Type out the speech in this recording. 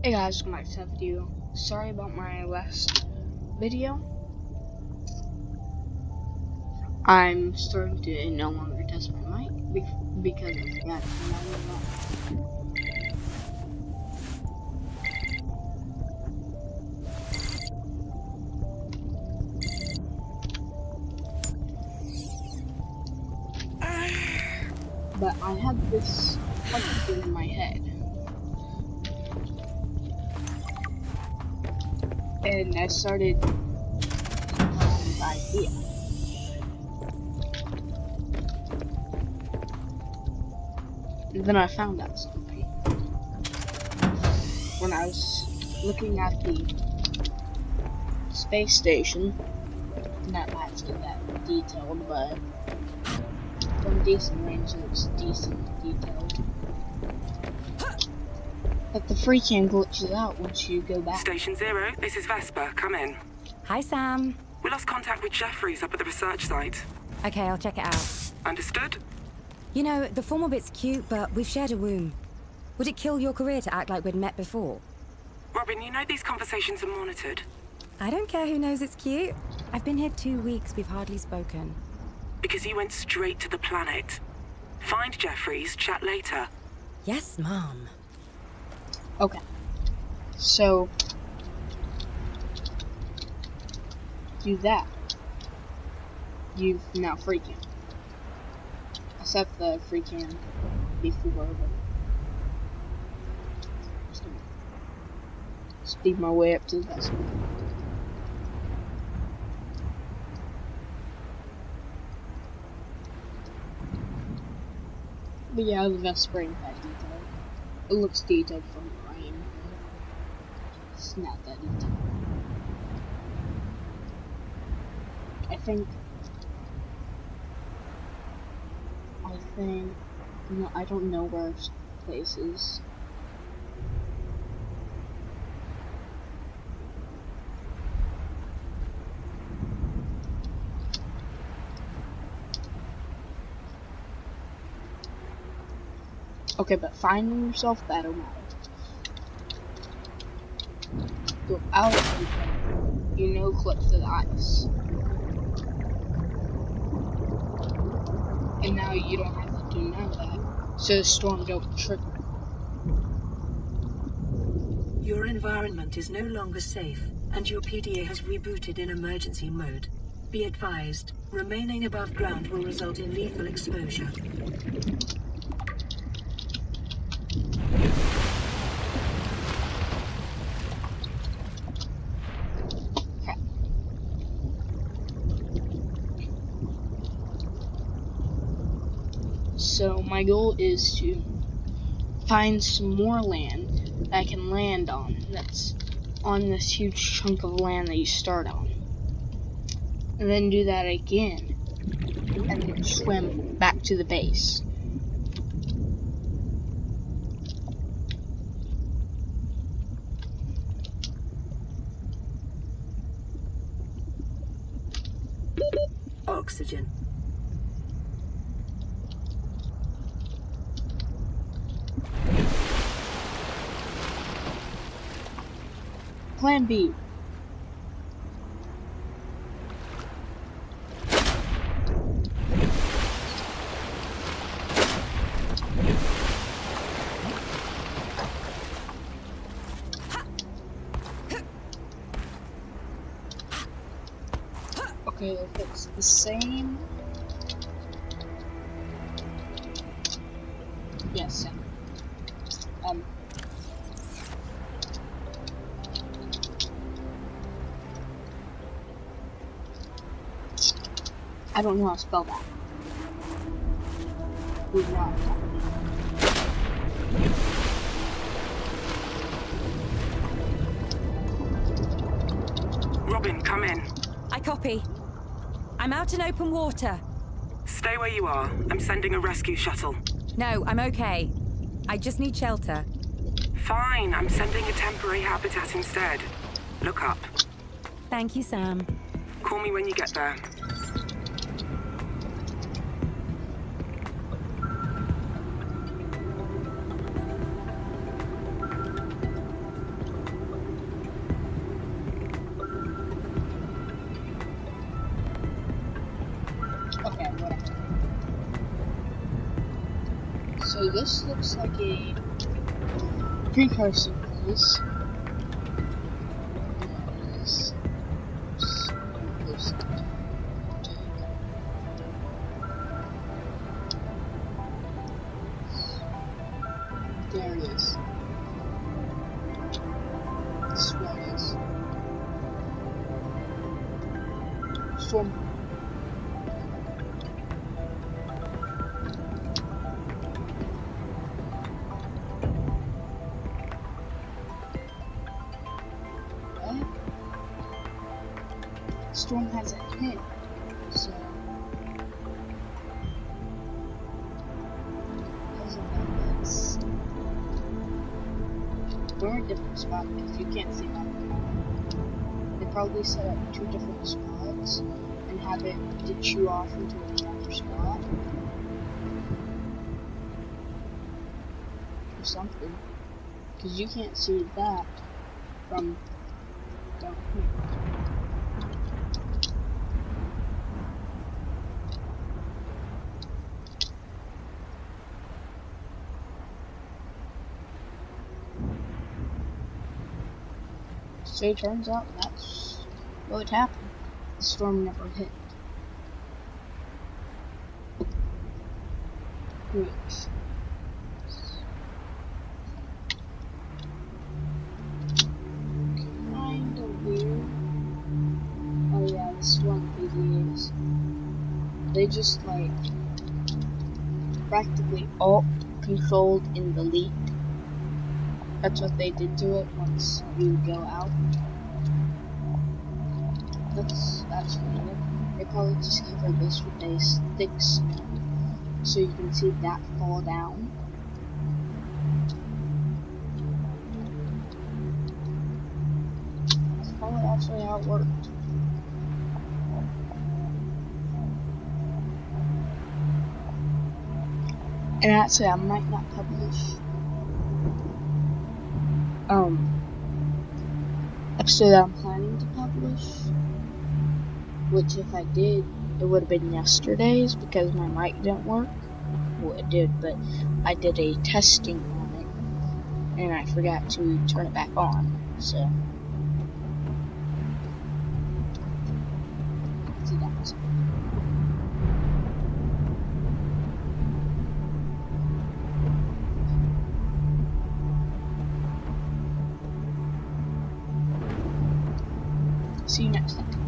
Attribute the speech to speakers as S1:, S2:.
S1: Hey guys, welcome back to that video. Sorry about my last video. I'm starting to no longer test my mic because I forgot to turn on the mic. But I had this question in my head. And I started this idea. And then I found out something. When I was looking at the space station, not actually that detailed, but from decent range it was decent detailed. But the free cam glitches out once you go back.
S2: Station Zero, this is Vesper. Come in.
S3: Hi, Sam.
S2: We lost contact with Jeffries up at the research site.
S3: Okay, I'll check it out.
S2: Understood?
S3: You know, the formal bit's cute, but we've shared a womb. Would it kill your career to act like we'd met before?
S2: Robin, you know these conversations are monitored.
S3: I don't care who knows it's cute. I've been here 2 weeks, we've hardly spoken.
S2: Because you went straight to the planet. Find Jeffries, chat later.
S3: Yes, Mom.
S1: Okay. So do that. You've now free cam. Except the free cam before, but just gonna speed my way up to the vessel. But yeah, the Vesper ain't that detailed. It looks detailed from Ryan. It's not that detailed. No, I don't know where this place is. Okay, but finding yourself, that don't matter. Go out and you know clip to the ice. And now you don't have to do none of that. So the storm don't trigger.
S4: Your environment is no longer safe, and your PDA has rebooted in emergency mode. Be advised, remaining above ground will result in lethal exposure.
S1: So my goal is to find some more land that I can land on that's on this huge chunk of land that you start on. And then do that again. And then swim back to the base.
S4: Oxygen.
S1: Plan B. Okay, if it's the same. Yes, same. I don't know how to spell that. Who's not?
S2: Robin, come in.
S3: I copy. I'm out in open water.
S2: Stay where you are. I'm sending a rescue shuttle.
S3: No, I'm okay. I just need shelter.
S2: Fine, I'm sending a temporary habitat instead. Look up.
S3: Thank you, Sam.
S2: Call me when you get there.
S1: this looks like a precursor place. There it is. This is where it is. Storm. Storm has a hit, so we're in a different spot because you can't see that. They probably set up 2 different spots and have it ditch you off into another spot or something, because you can't see that from down here. So it turns out that's what happened. The storm never hit. Which kind of weird. Oh yeah, this is one PDAs. They just like practically alt controlled and delete. That's what they did to it once you go out. That's actually it. They probably just covered this with a thick snow so you can see that fall down. That's probably actually how it worked. And actually, I might not publish episode that I'm planning to publish, which if I did, it would have been yesterday's because my mic didn't work. Well, it did, but I did a testing on it and I forgot to turn it back on, so see that was see you next time.